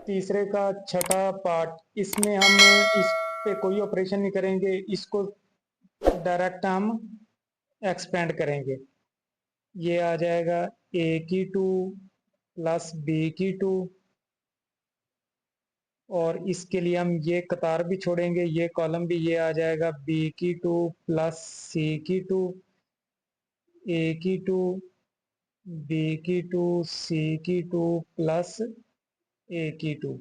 तीसरे का छठा पार्ट, इसमें हम इस पे कोई ऑपरेशन नहीं करेंगे, इसको डायरेक्ट हम एक्सपेंड करेंगे। ये आ जाएगा ए की टू प्लस बी की टू, और इसके लिए हम ये कतार भी छोड़ेंगे, ये कॉलम भी, ये आ जाएगा बी की टू प्लस सी की टू, ए की टू, बी की टू, सी की टू प्लस ए की टू,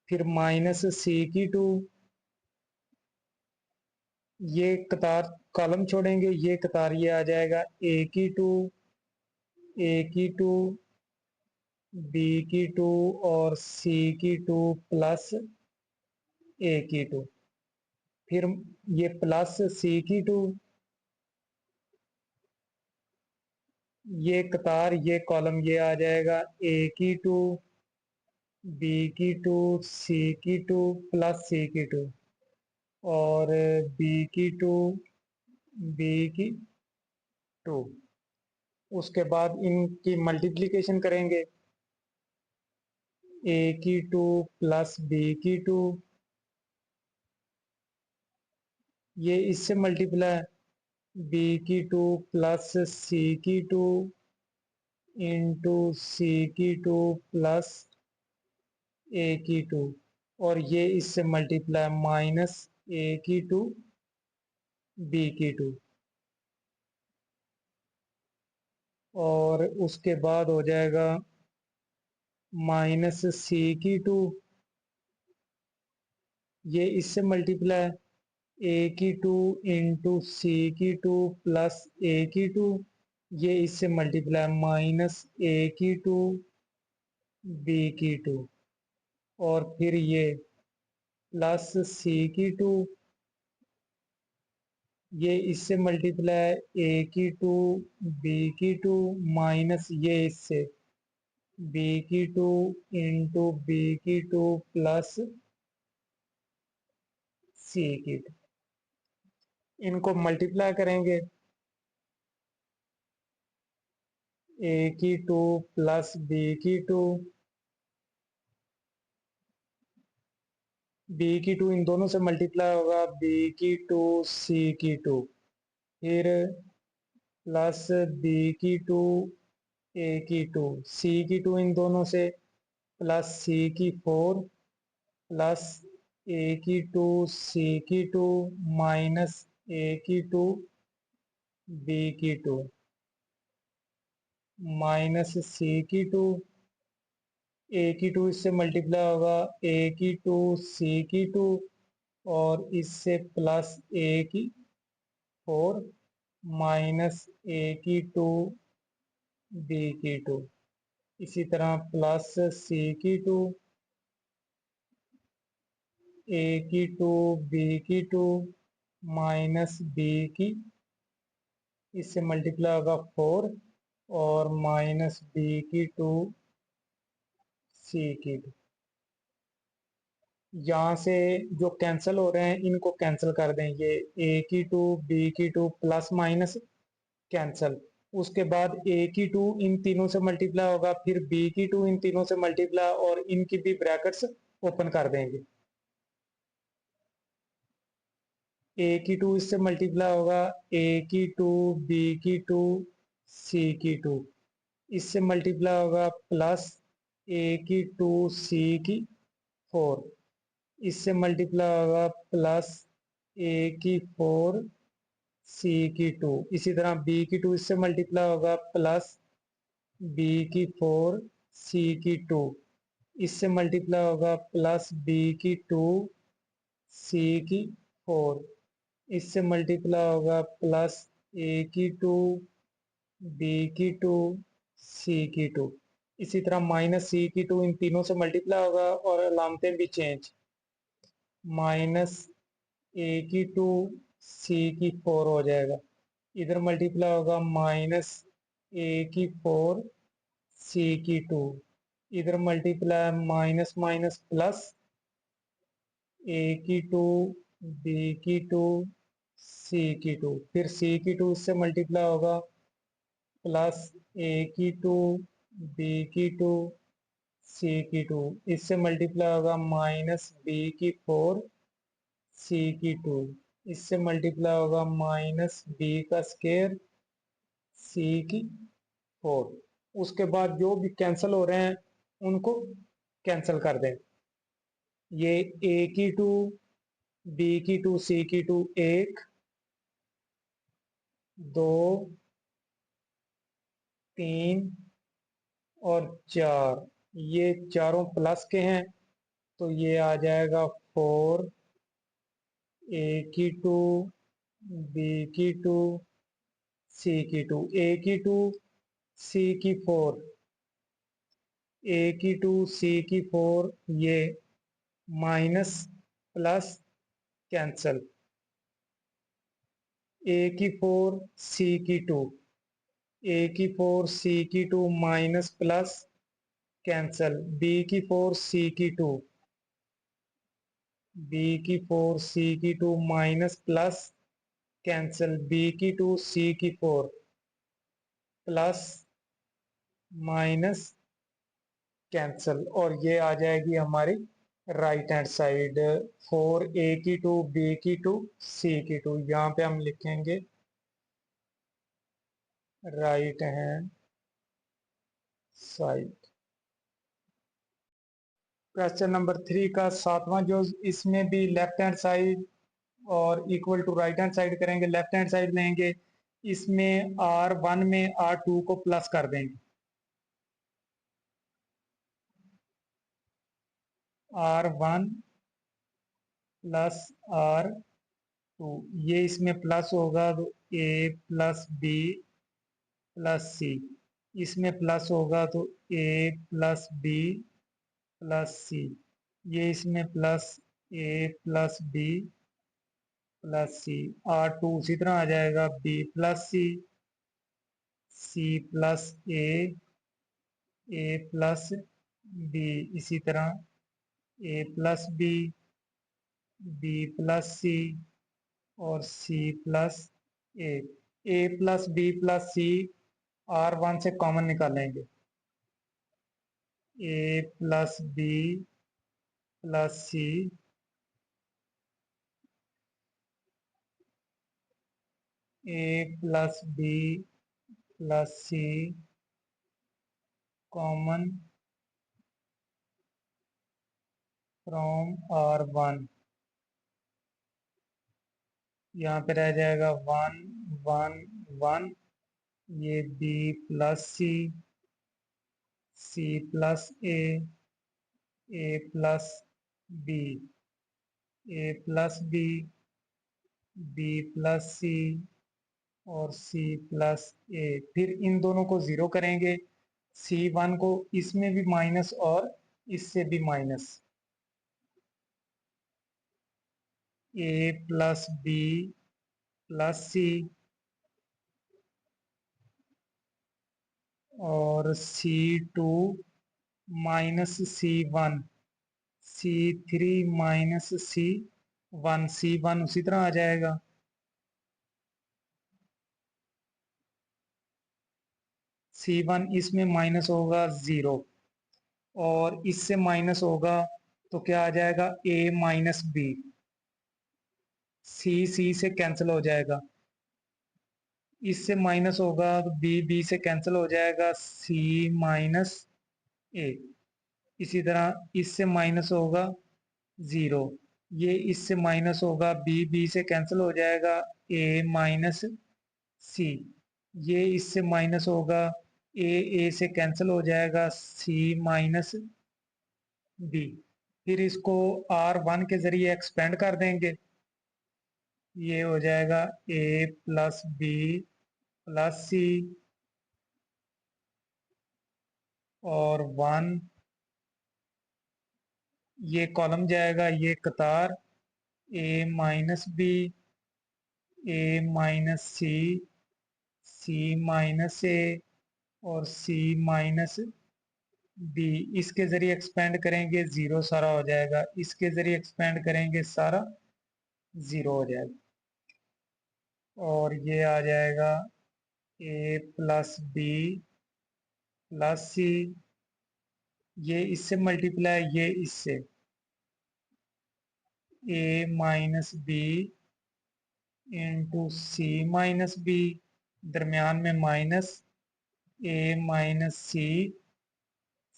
फिर माइनस सी की टू, ये कतार कॉलम छोड़ेंगे, ये कतार, ये आ जाएगा ए की टू, ए की टू, बी की टू और सी की टू प्लस ए की टू, फिर ये प्लस सी की टू, ये कतार, ये कॉलम, ये आ जाएगा ए की टू, बी की टू, सी की टू प्लस सी की टू, और बी की टू, बी की टू। उसके बाद इनकी मल्टीप्लिकेशन करेंगे, ए की टू प्लस बी की टू, ये इससे मल्टीप्लाई, बी की टू प्लस सी की टू इंटू सी की टू प्लस ए की टू, और ये इससे मल्टीप्लाई माइनस ए की टू बी की टू, और उसके बाद हो जाएगा माइनस सी की टू, ये इससे मल्टीप्लाई ए की टू इंटू सी की टू प्लस ए की टू, ये इससे मल्टीप्लाई माइनस ए की टू बी की टू, और फिर ये प्लस सी की टू, ये इससे मल्टीप्लाई ए की टू बी की टू माइनस ये इससे बी की टू इंटू बी की टू प्लस सी की टू, इनको मल्टीप्लाई करेंगे, ए की टू प्लस बी की टू, बी की टू इन दोनों से मल्टीप्लाई होगा, बी की टू सी की टू, फिर प्लस बी की टू ए की टू, सी की टू इन दोनों से, प्लस सी की फोर, प्लस ए की टू सी की टू माइनस ए की टू बी की टू, माइनस सी की टू, ए की टू इससे मल्टीप्लाई होगा, ए की टू सी की टू, और इससे प्लस ए की फोर माइनस ए की टू बी की टू, इसी तरह प्लस सी की टू, ए की टू बी की टू माइनस बी की, इससे मल्टीप्लाई होगा फोर, और माइनस बी की टू सी की टू। यहाँ से जो कैंसिल हो रहे हैं इनको कैंसिल कर दें, ये ए की टू बी की टू प्लस माइनस कैंसिल, उसके बाद ए की टू इन तीनों से मल्टीप्लाई होगा, फिर बी की टू इन तीनों से मल्टीप्लाई, और इनकी भी ब्रैकेट्स ओपन कर देंगे, ए की टू इससे मल्टीप्लाई होगा, ए की टू बी की टू सी की टू, इससे मल्टीप्लाई होगा प्लस ए की टू सी की फोर, इससे मल्टीप्लाई होगा प्लस ए की फोर सी की टू, इसी तरह बी की टू इससे मल्टीप्लाई होगा प्लस बी की फोर सी की टू, इससे मल्टीप्लाई होगा प्लस बी की टू सी की फोर, इससे मल्टीप्लाई होगा प्लस ए की टू बी की टू सी की टू, इसी तरह माइनस सी की टू इन तीनों से मल्टीप्लाई होगा, और अलामतें भी चेंज, माइनस ए की टू सी की फोर हो जाएगा, इधर मल्टीप्लाई होगा माइनस ए की फोर सी की टू, इधर multiply minus minus plus A की टू बी की टू सी की टू, फिर सी की टू इससे मल्टीप्लाई होगा प्लस ए की टू बी की टू सी की 2, इससे मल्टीप्लाई होगा माइनस बी की 4 सी की 2, इससे मल्टीप्लाई होगा माइनस बी का स्केयर सी की 4। उसके बाद जो भी कैंसिल हो रहे हैं उनको कैंसिल कर दें। ये ए की 2, बी की 2, सी की 2, 1 2 3 और 4, ये चारों प्लस के हैं तो ये आ जाएगा 4 ए की 2, बी की 2, सी की 2, ए की 2, सी की 4, ए की 2, सी की 4, ये माइनस प्लस कैंसल, ए की 4 सी की 2, ए की 4 सी की 2 माइनस प्लस कैंसल, बी की 4 सी की 2, बी की 4 सी की 2 माइनस प्लस कैंसल, बी की 2 सी की 4 प्लस माइनस कैंसल, और ये आ जाएगी हमारी राइट हैंड साइड। 4 ए की 2, बी की 2, सी की 2, यहाँ पे हम लिखेंगे right hand side. Question number 3 का सातवां जो, इसमें भी लेफ्ट हैंड साइड और equal to right hand side करेंगे। लेफ्ट हैंड साइड लेंगे, इसमें R1 में R2 को प्लस कर देंगे, R1 प्लस R2, ये इसमें प्लस होगा तो A plus B plus C, इसमें प्लस होगा तो A plus B plus C, ये इसमें plus A plus B plus C, R2 उसी तरह आ जाएगा B plus C, C plus A plus B, इसी तरह A plus B plus C और C plus A. A plus B plus C R1 से कॉमन निकालेंगे, A plus B plus C, A plus B plus C common from R1, यहाँ पे रह जाएगा 1 1 1, ये B plus C plus A plus B, A plus B plus C और C plus ए। फिर इन दोनों को जीरो करेंगे, C1 को इसमें भी माइनस और इससे भी माइनस, ए प्लस बी प्लस सी और C2 minus C1, C3 minus C1 उसी तरह आ जाएगा, C1 इसमें माइनस होगा 0 और इससे माइनस होगा तो क्या आ जाएगा A माइनस बी, सी से कैंसिल हो जाएगा, इससे माइनस होगा तो बी से कैंसिल हो जाएगा, सी माइनस ए, इसी तरह इससे माइनस होगा 0, ये इससे माइनस होगा, बी से कैंसिल हो जाएगा, ए माइनस सी, ये इससे माइनस होगा, ए से कैंसिल हो जाएगा, सी माइनस बी। फिर इसको R1 के जरिए एक्सपेंड कर देंगे, ये हो जाएगा A plus B plus C और 1, ये कॉलम जाएगा, ये कतार, ए माइनस बी, ए माइनस सी माइनस ए और सी माइनस बी। इसके जरिए एक्सपेंड करेंगे 0 सारा हो जाएगा, इसके जरिए एक्सपेंड करेंगे सारा 0 हो जाएगा, और ये आ जाएगा A plus B plus C ये इससे मल्टीप्लाई, ये इससे, A minus B into C minus B, दरमियान में minus, A minus C,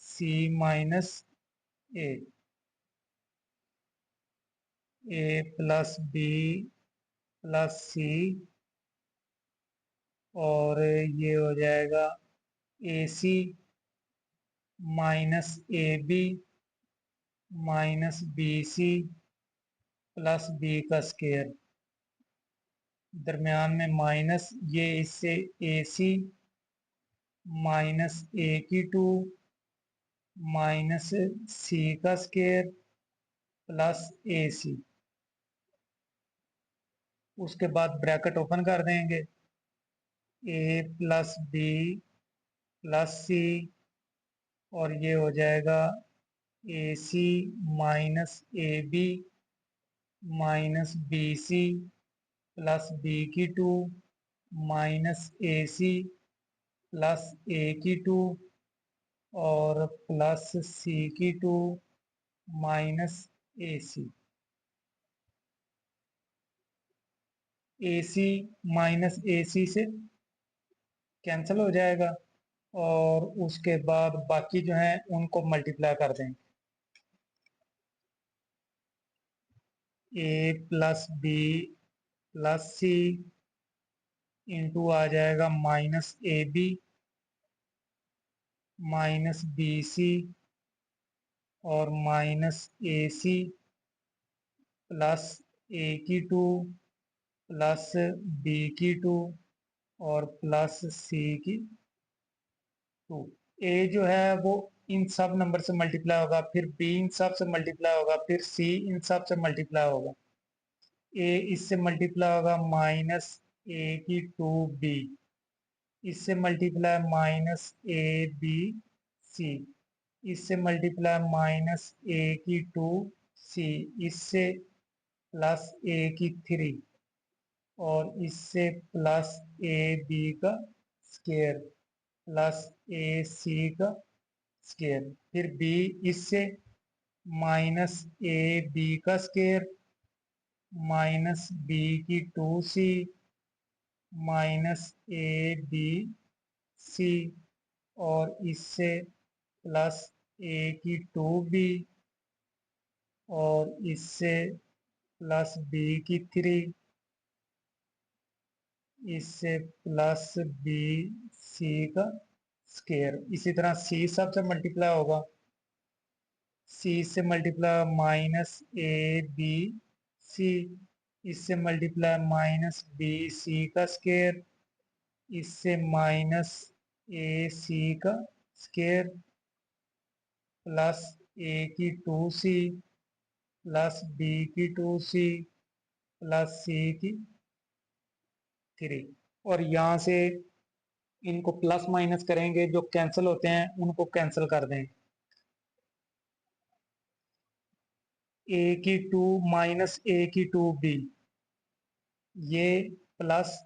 C minus A, A plus B plus C, और ये हो जाएगा A C minus A B minus B C plus B का स्केयर, दरमियान में माइनस, ये इससे ए सी माइनस ए की टू माइनस सी का स्केयर प्लस ए सी। उसके बाद ब्रैकेट ओपन कर देंगे, A plus B plus C, और ये हो जाएगा A C minus A B minus B C plus B की two minus A C plus A की टू और प्लस सी की two minus A C. A C minus A C से cancel हो जाएगा, और उसके बाद बाकी जो है उनको मल्टीप्लाई कर देंगे, A plus B plus C into आ जाएगा minus A B minus B C और minus A C plus A की टू प्लस बी की टू और प्लस सी की टू। ए जो है वो इन सब नंबर से मल्टीप्लाई होगा, फिर बी इन सब से मल्टीप्लाई होगा, फिर सी इन सब से मल्टीप्लाई होगा, ए इससे मल्टीप्लाई होगा माइनस ए की टू बी, इससे multiply minus A B C, इससे मल्टीप्लाई माइनस ए की टू सी, इससे प्लस ए की थ्री और इससे प्लस ए बी का स्केयर प्लस ए सी का स्केयर, फिर बी इससे माइनस ए बी का स्केयर माइनस बी की two C minus A B C और इससे प्लस ए की टू बी और इससे प्लस बी की थ्री, इससे प्लस बी सी का स्केयर। इसी तरह सी सब से मल्टीप्लाई होगा, सी से multiply minus A B C, इससे मल्टीप्लाई माइनस बी सी का स्केयर, इससे माइनस ए सी का स्केयर प्लस ए की टू सी प्लस बी की टू सी प्लस सी की थ्री। और यहाँ से इनको प्लस माइनस करेंगे, जो कैंसिल होते हैं उनको कैंसिल कर दें, ए की टू माइनस ए की टू बी, ये plus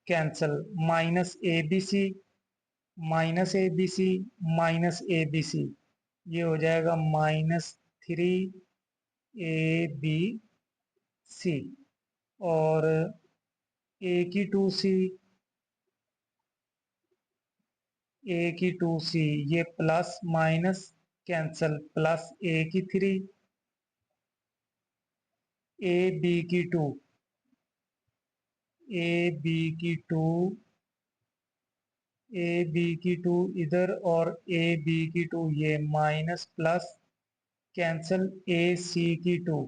cancel minus A B C minus A B C minus A B C, ये हो जाएगा minus three A B C और ए की टू सी, ए की टू सी, ये plus minus cancel plus A की थ्री, ए बी की two, A B की टू, ए बी की टू इधर और ए बी की टू, ये minus plus cancel A C की टू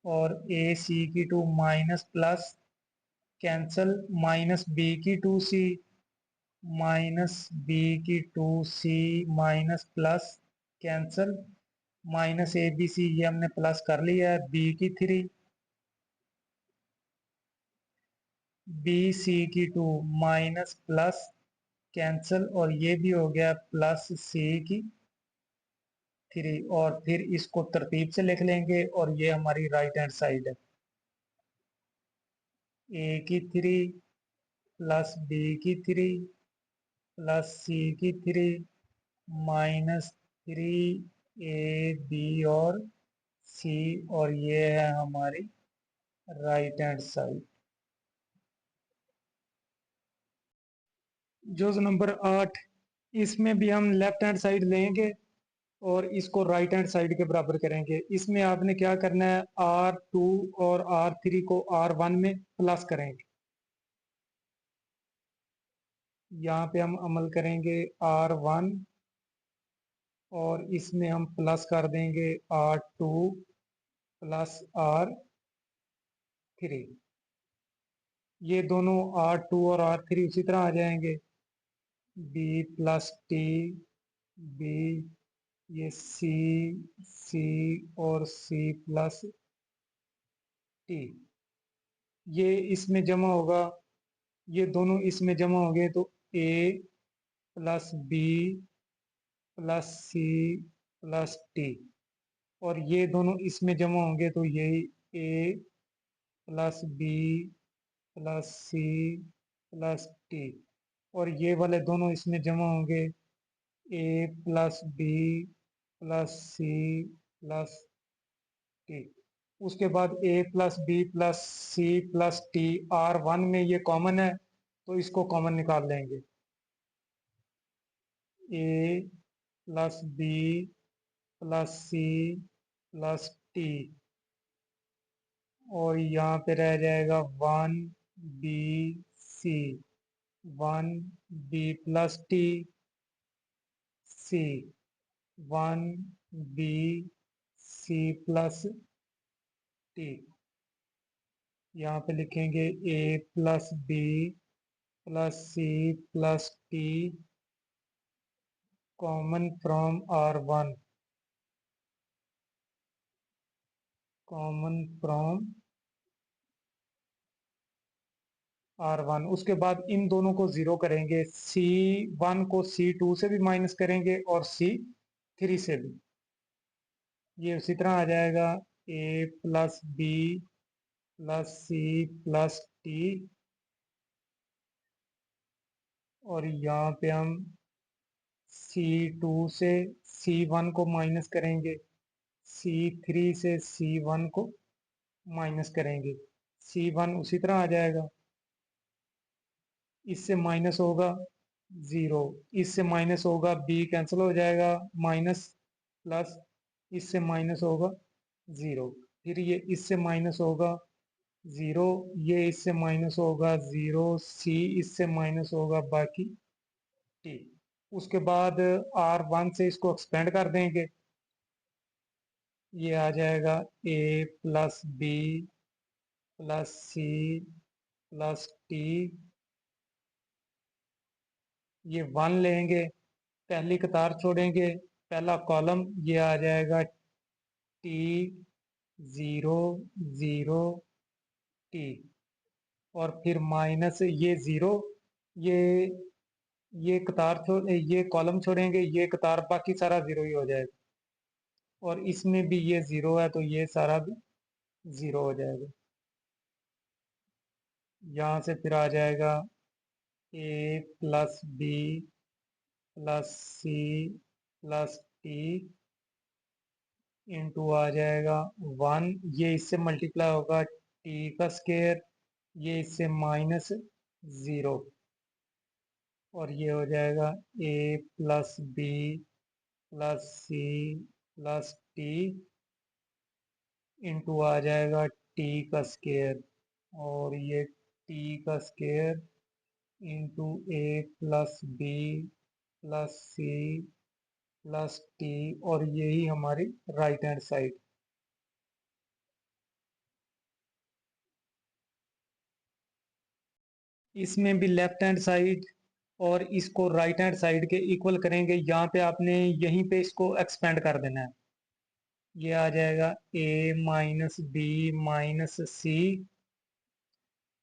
और ए सी की two minus plus cancel minus B की टू सी माइनस बी की two C minus plus cancel minus A B C, ये हमने प्लस कर लिया है, बी की थ्री बी सी की टू माइनस प्लस कैंसल और ये भी हो गया प्लस सी की थ्री, और फिर इसको तरतीब से लिख लेंगे और ये हमारी राइट हैंड साइड है, ए की थ्री प्लस बी की थ्री प्लस सी की थ्री माइनस 3 ए बी और सी, और ये है हमारी राइट हैंड साइड। जो नंबर 8, इसमें भी हम लेफ्ट हैंड साइड लेंगे और इसको राइट हैंड साइड के बराबर करेंगे। इसमें आपने क्या करना है, R2 और R3 को R1 में प्लस करेंगे। यहाँ पे हम अमल करेंगे R1 और इसमें हम प्लस कर देंगे R2 प्लस R3। ये दोनों R2 और R3 उसी तरह आ जाएंगे। B प्लस टी, बी, ये सी और सी प्लस टी, ये इसमें जमा होगा, ये दोनों इसमें जमा हो गए तो A plus B plus C plus T, और ये दोनों इसमें जमा होंगे तो यही A plus B plus C plus T, और ये वाले दोनों इसमें जमा होंगे A plus B plus C plus T. उसके बाद A plus B plus C plus T R1 में ये कॉमन है तो इसको कॉमन निकाल लेंगे। A plus B plus C plus T, और यहाँ पे रह जाएगा 1 B C, 1 B plus T C, 1 B C plus T. यहाँ पे लिखेंगे A plus B plus C plus T common from R1, common from R1। उसके बाद इन दोनों को जीरो करेंगे, C1 को C2 से भी माइनस करेंगे और C3 से भी। ये उसी तरह आ जाएगा A plus B plus C plus T, और यहाँ पे हम C2 से C1 को माइनस करेंगे, C3 से C1 को माइनस करेंगे, C1 उसी तरह आ जाएगा। इससे माइनस होगा 0, इससे माइनस होगा बी कैंसिल हो जाएगा, माइनस प्लस, इससे माइनस होगा 0, फिर ये इससे माइनस होगा 0, ये इससे माइनस होगा 0, सी इससे माइनस होगा बाकी टी। उसके बाद R1 से इसको एक्सपेंड कर देंगे, ये आ जाएगा A plus B plus C plus T, ये 1 लेंगे, पहली कतार छोड़ेंगे, पहला कॉलम, ये आ जाएगा टी 0 0 टी, और फिर माइनस ये 0, ये ये कतार छोड़, ये कॉलम छोड़ेंगे, ये कतार, बाकी सारा 0 ही हो जाएगा, और इसमें भी ये 0 है तो ये सारा भी 0 हो जाएगा। यहाँ से फिर आ जाएगा A plus B plus C plus T into आ जाएगा 1, ये इससे मल्टीप्लाई होगा टी का स्केयर, ये इससे माइनस 0, और ये हो जाएगा A plus B plus C plus T into आ जाएगा टी का स्केयर, और ये टी का square into A plus B plus C plus T, और यही हमारी राइट हैंड साइड। इसमें भी लेफ्ट हैंड साइड और इसको राइट हैंड साइड के इक्वल करेंगे। यहाँ पे आपने यहीं पे इसको एक्सपेंड कर देना है, ये आ जाएगा ए माइनस बी माइनस सी,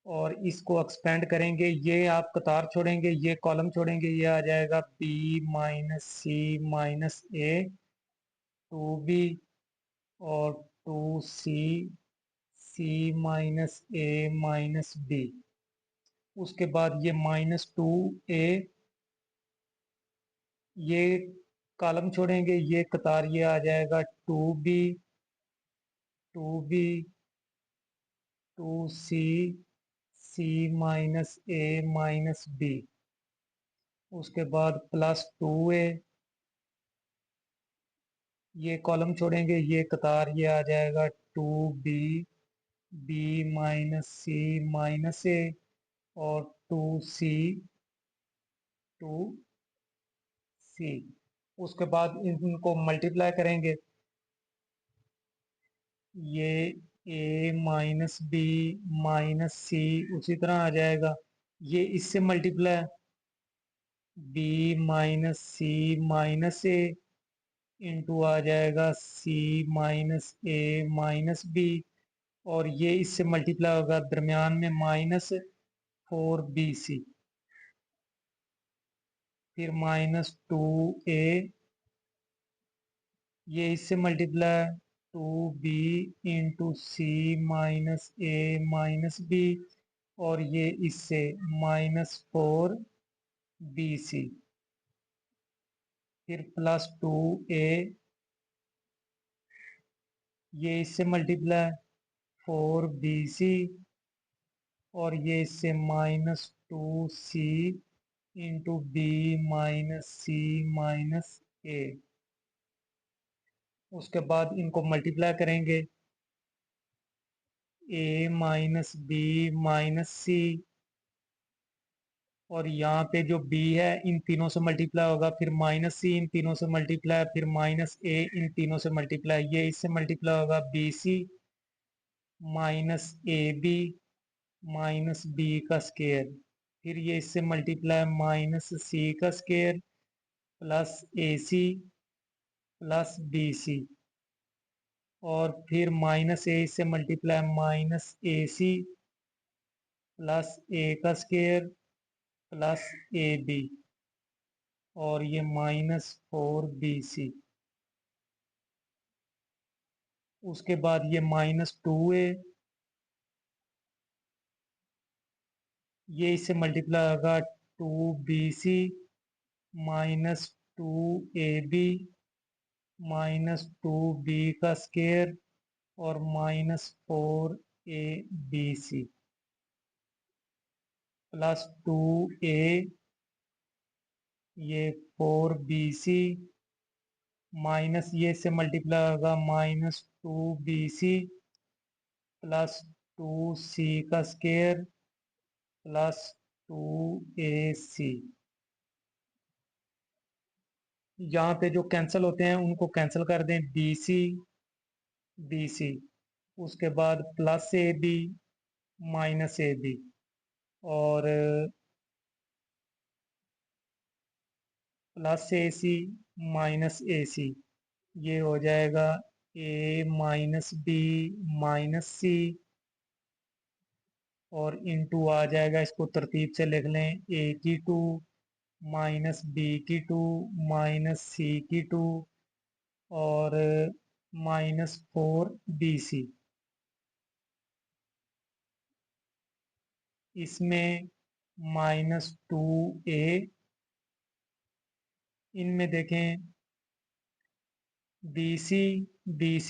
और इसको एक्सपेंड करेंगे, ये आप कतार छोड़ेंगे, ये कॉलम छोड़ेंगे, ये आ जाएगा बी माइनस सी माइनस ए, 2b और 2c, C minus A minus B. उसके बाद ये -2a, ये कॉलम छोड़ेंगे, ये कतार ये आ जाएगा 2b 2b 2c c minus a minus b, उसके बाद प्लस 2a, ये कॉलम छोड़ेंगे, ये कतार ये आ जाएगा 2b b minus c minus a और 2c 2c। उसके बाद इनको मल्टीप्लाई करेंगे, ये a माइनस बी माइनस सी उसी तरह आ जाएगा, ये इससे मल्टीप्लाई b माइनस सी माइनस ए इंटू आ जाएगा c minus A minus B, और ये इससे मल्टीप्लाई होगा दरमियान में -4bc, फिर -2a, ये इससे multiply 2b into C minus A minus B, और ये इससे -4bc, फिर +2a, ये इससे मल्टीप्लाई 4bc, और ये इससे -2c इंटू बी माइनस सी माइनस ए। उसके बाद इनको मल्टीप्लाई करेंगे, a minus B minus C, और यहाँ पे जो b है इन तीनों से मल्टीप्लाई होगा, फिर माइनस सी इन तीनों से मल्टीप्लाई, फिर माइनस a इन तीनों से मल्टीप्लाई, ये इससे मल्टीप्लाई होगा bc minus A B minus B का स्केयर, फिर ये इससे मल्टीप्लाई माइनस सी का square plus A C plus B C, और फिर माइनस ए से multiply minus A C plus A का स्केयर प्लस ए बी, और ये -4bc। उसके बाद ये -2a, ये इससे मल्टीप्लाई होगा 2bc -2ab -2b का स्केयर और -4abc प्लस 2a, ये 4bc माइनस ये से मल्टीप्लाई होगा -2bc प्लस 2c का स्केयर प्लस 2ac। यहाँ पे जो कैंसिल होते हैं उनको कैंसिल कर दें, bc bc, उसके बाद plus A B minus A B, और plus A C minus A C, ये हो जाएगा a minus B minus C, और इनटू आ जाएगा, इसको तरतीब से लिख लें, a की 2 माइनस बी की 2 माइनस सी की 2 और -4bc। इसमें -2a, इनमें देखें bc bc,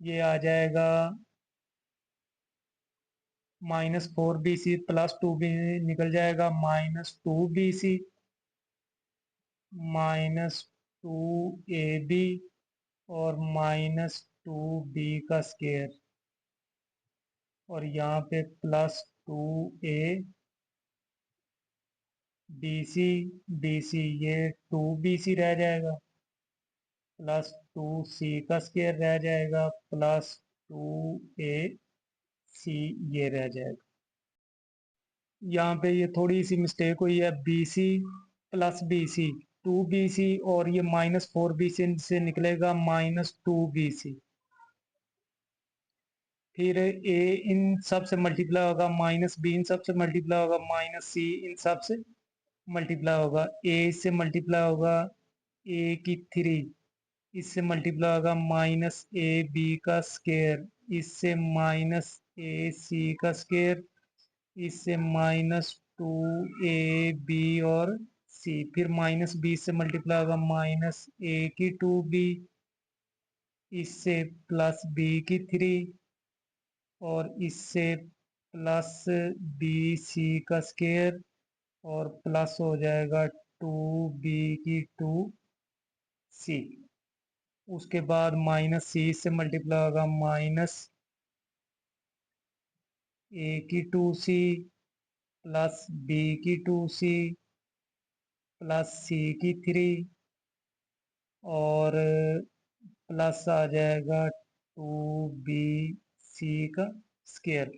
ये आ जाएगा -4bc प्लस 2b निकल जाएगा -2bc -2ab और -2b का स्केयर, और यहाँ पे +2a bc bc, ये 2bc रह जाएगा प्लस 2c का स्केयर रह जाएगा प्लस 2ac ये रह जाएगा। यहाँ पे ये थोड़ी सी मिस्टेक हुई है, bc प्लस bc 2bc, और ये -4bc से निकलेगा -2bc, फिर a इन सब से मल्टीप्लाई होगा, -b इन सब से मल्टीप्लाई होगा, -c इन सब से मल्टीप्लाई होगा, a से मल्टीप्लाई होगा a की 3, इससे मल्टीप्लाई होगा -ab का स्केयर, इससे -ac का स्केयर, इससे -2ab और सी, फिर माइनस बी से मल्टीप्लाई होगा माइनस ए की 2b, इससे प्लस बी की 3, और इससे प्लस बी सी का स्केयर, और प्लस हो जाएगा 2b की 2c। उसके बाद माइनस सी से मल्टीप्लाई होगा माइनस ए की 2c प्लस बी की 2c प्लस सी की 3, और प्लस आ जाएगा 2bc का स्केयर।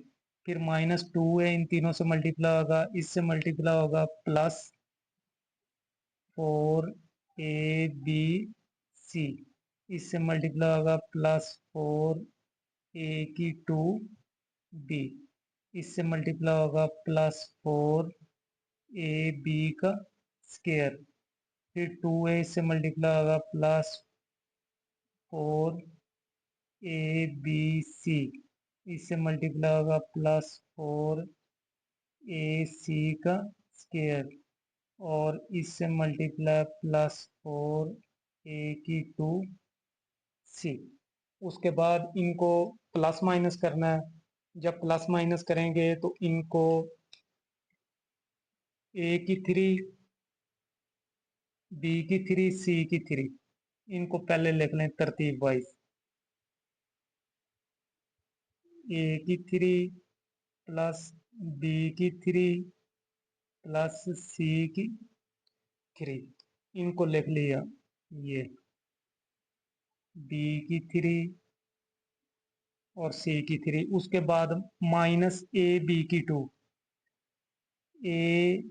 फिर -2 है, इन तीनों से मल्टीप्लाई होगा, इससे मल्टीप्लाई होगा प्लस 4ab c, इससे मल्टीप्लाई होगा प्लस 4a की 2b, इससे मल्टीप्लाई होगा प्लस 4ab का स्केयर। फिर 2a इससे मल्टीप्लाई होगा प्लस 4abc, इससे मल्टीप्लाई होगा प्लस 4ac का स्केयर, और इससे मल्टीप्लाई प्लस 4a की 2c। उसके बाद इनको प्लस माइनस करना है। जब प्लस माइनस करेंगे तो इनको a की 3, b की 3, c की 3, इनको पहले लिख लें तरतीब वाइज। a की 3 प्लस b की 3 प्लस c की 3, इनको लिख लिया। ये b की 3 और c की 3। उसके बाद माइनस ए बी की 2, ए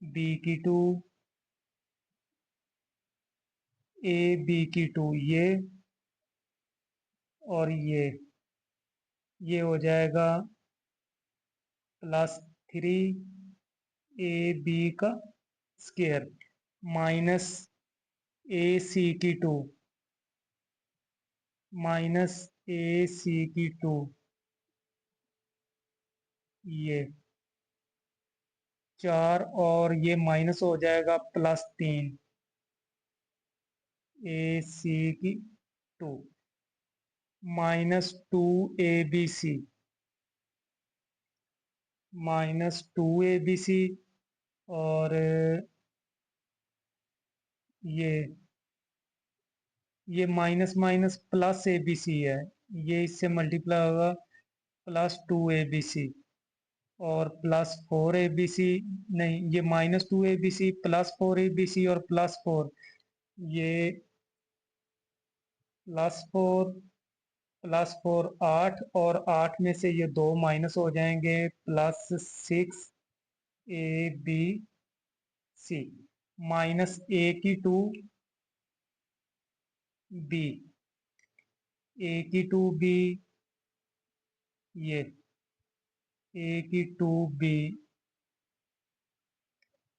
बी की 2, ए बी की 2, और ये हो जाएगा प्लस 3ab का स्केयर माइनस ए सी की 2, माइनस ए सी की 2, ये 4, और ये माइनस हो जाएगा प्लस 3ac की 2, -2abc, -2abc, और ये माइनस माइनस प्लस abc है, ये इससे मल्टीप्लाई होगा +2abc, और +4abc, नहीं, ये -2abc +4abc और +4, ये +4 +4 8, और 8 में से ये 2 माइनस हो जाएंगे, +6abc, -a की 2b, a की 2b, ये a की 2b,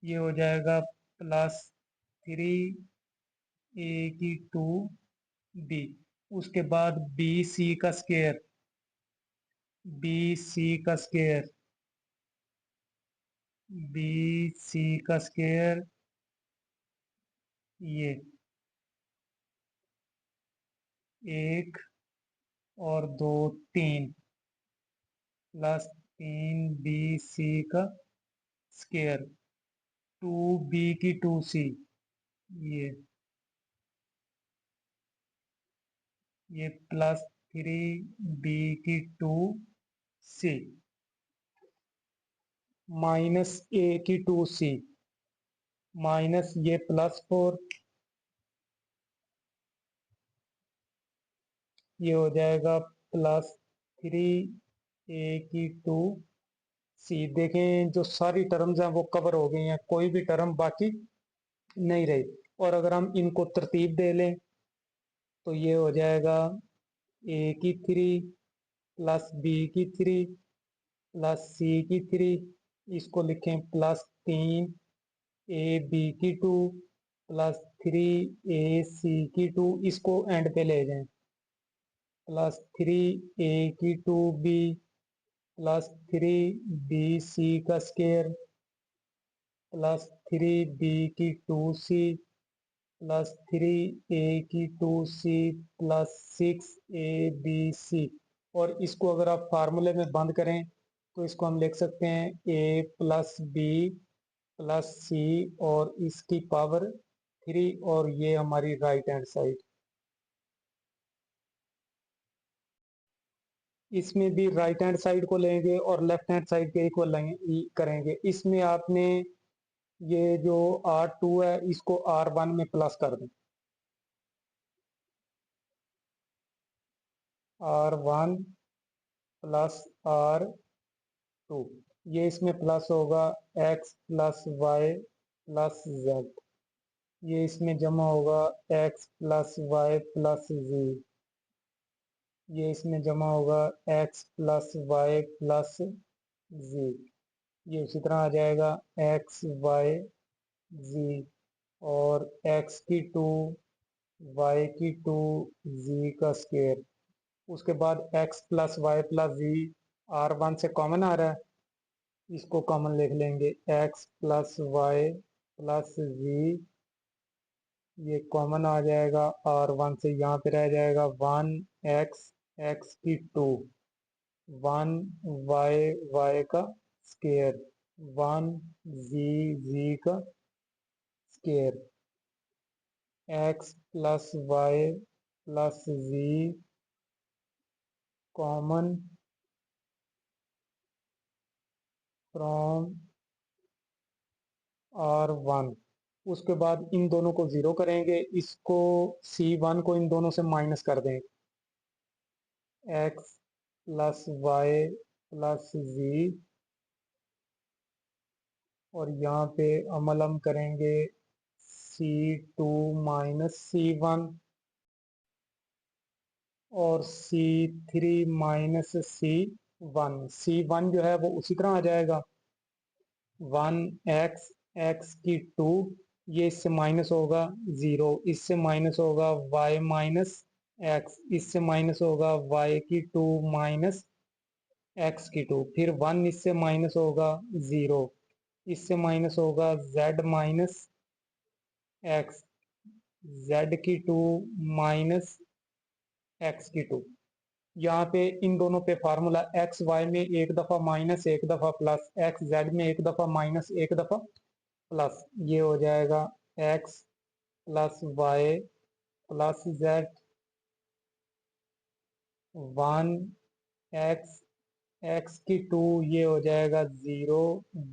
ये हो जाएगा +3a की 2b। उसके बाद बी सी का स्केयर, बी सी का स्केयर, बी सी का स्केयर, ये 1 और 2 3, +3bc का स्केयर, 2b की 2c, ये ये +3b की 2c, -a की 2c, माइनस ये +4, ये हो जाएगा +3a की 2c। देखें जो सारी टर्म्स हैं वो कवर हो गई हैं, कोई भी टर्म बाकी नहीं रही। और अगर हम इनको तरतीब दे लें तो ये हो जाएगा a की 3 प्लस b की 3 प्लस c की 3, इसको लिखें +3ab की 2 +3ac की 2, इसको एंड पे ले जाएं, +3a की 2b, +3bc का स्केयर, प्लस 3b की 2c प्लस 3a की 2c प्लस 6abc। और इसको अगर आप फार्मूले में बंद करें तो इसको हम लिख सकते हैं a plus B plus C और इसकी पावर 3 और ये हमारी राइट हैंड साइड। इसमें भी राइट हैंड साइड को लेंगे और लेफ्ट हैंड साइड के इक्वल करेंगे। इसमें आपने ये जो R2 है इसको R1 में प्लस कर दें। R1 प्लस R2 ये इसमें प्लस होगा x plus Y plus Z. ये इसमें जमा होगा x plus Y plus Z. ये इसमें जमा होगा x plus Y plus Z. ये उसी तरह आ जाएगा एक्स वाई जी और x की 2 y की 2 z का स्क्वायर। उसके बाद x प्लस वाई प्लस जी R1 से कॉमन आ रहा है, इसको कॉमन लिख लेंगे x plus Y plus Z. ये कॉमन आ जाएगा R1 से, यहाँ पे रह जाएगा 1x x की 2 1 y y का स्क्वायर 1 z z का square x plus Y plus Z common from R1। उसके बाद इन दोनों को जीरो करेंगे, इसको C1 को इन दोनों से माइनस कर दें x प्लस वाई प्लस जी और यहाँ पे अमल हम करेंगे C2 माइनस C1 और C3 माइनस C1 जो है वो उसी तरह आ जाएगा 1x x की 2 ये इससे माइनस होगा 0, इससे माइनस होगा y माइनस एक्स, इससे माइनस होगा y की 2 माइनस x की 2, फिर 1 इससे माइनस होगा 0, इससे माइनस होगा z माइनस एक्स z की 2 माइनस x की 2। यहाँ पे इन दोनों पे फार्मूला एक्स वाई में एक दफा माइनस एक दफा प्लस एक्स जेड में एक दफा माइनस एक दफा प्लस, ये हो जाएगा X plus Y plus Z 1 X X की 2 ये हो जाएगा 0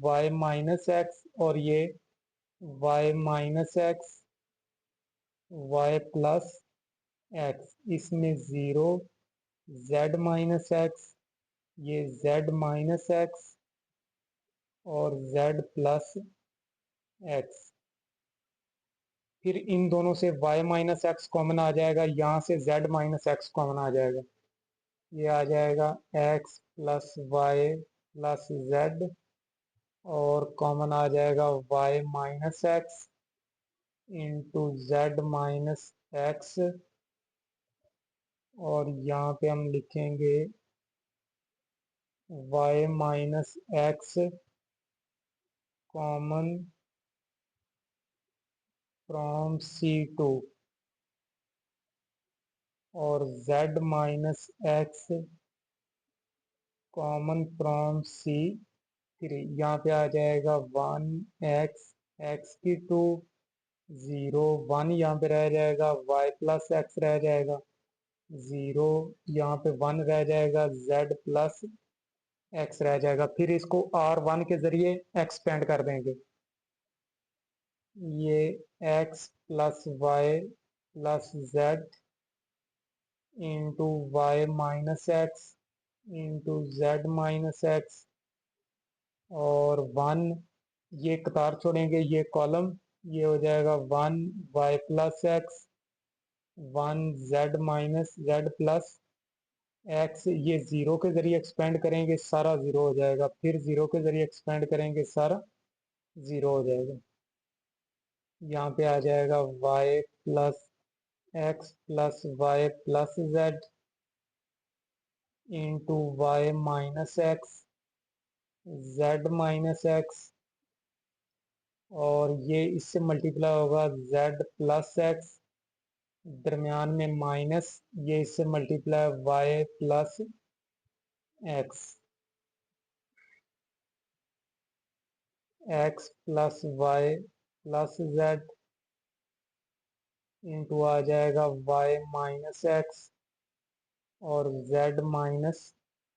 वाई माइनस एक्स और ये Y minus X Y plus X, इसमें 0 जेड माइनस एक्स ये जेड माइनस एक्स और z प्लस एक्स। फिर इन दोनों से y माइनस एक्स कॉमन आ जाएगा, यहाँ से z माइनस एक्स कॉमन आ जाएगा, ये आ जाएगा x plus Y plus Z और कॉमन आ जाएगा y minus X into Z minus X और यहाँ पे हम लिखेंगे y minus X common from C2 और z minus X common from C3। यहाँ पे आ जाएगा 1x x की 2 0 1 यहाँ पे रह जाएगा y प्लस एक्स रह जाएगा 0 यहाँ पे 1 रह जाएगा z प्लस एक्स रह जाएगा। फिर इसको R1 के जरिए एक्सपेंड कर देंगे, ये x plus Y plus Z into Y minus X into Z minus X और 1 ये कतार छोड़ेंगे ये कॉलम, ये हो जाएगा 1 Y plus X 1 Z minus Z plus X, ये जीरो के जरिए एक्सपेंड करेंगे सारा जीरो हो जाएगा, फिर जीरो के जरिए एक्सपेंड करेंगे सारा जीरो हो जाएगा। यहाँ पे आ जाएगा y plus X plus Y plus Z into Y minus X Z minus X और ये इससे मल्टीप्लाई होगा z प्लस एक्स, दरमियान में माइनस, ये इससे multiply y plus X, X plus Y plus Z into आ जाएगा y माइनस एक्स और z माइनस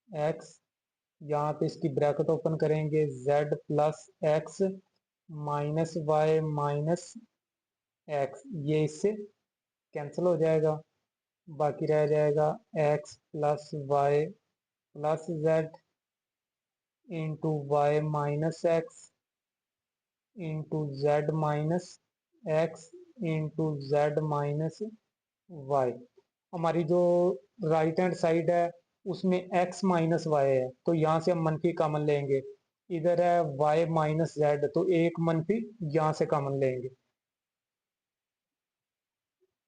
एक्स। यहाँ पे इसकी ब्रैकेट ओपन करेंगे, z plus X minus Y minus X, ये इससे कैंसिल हो जाएगा। बाकी रह जाएगा x plus Y plus Z into Y minus X into Z minus X into Z minus Y. हमारी जो राइट हैंड साइड है उसमें x माइनस वाई है, तो यहाँ से हम मनफी कॉमन लेंगे। इधर है y माइनस जेड, तो एक मनफी यहाँ से कॉमन लेंगे,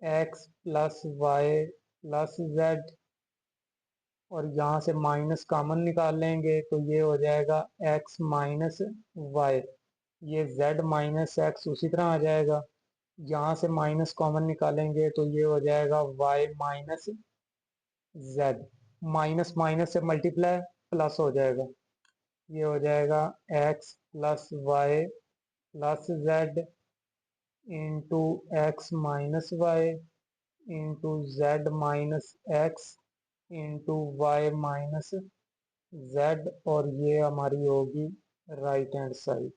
x plus Y plus Z, और यहाँ से माइनस कॉमन निकाल लेंगे तो ये हो जाएगा x माइनस वाई। ये z माइनस एक्स उसी तरह आ जाएगा। यहाँ से माइनस कॉमन निकालेंगे तो ये हो जाएगा y minus Z, minus minus से मल्टीप्लाई प्लस हो जाएगा। ये हो जाएगा x plus Y plus Z into X minus Y into Z minus X into Y minus Z, और ये हमारी होगी राइट हैंड साइड।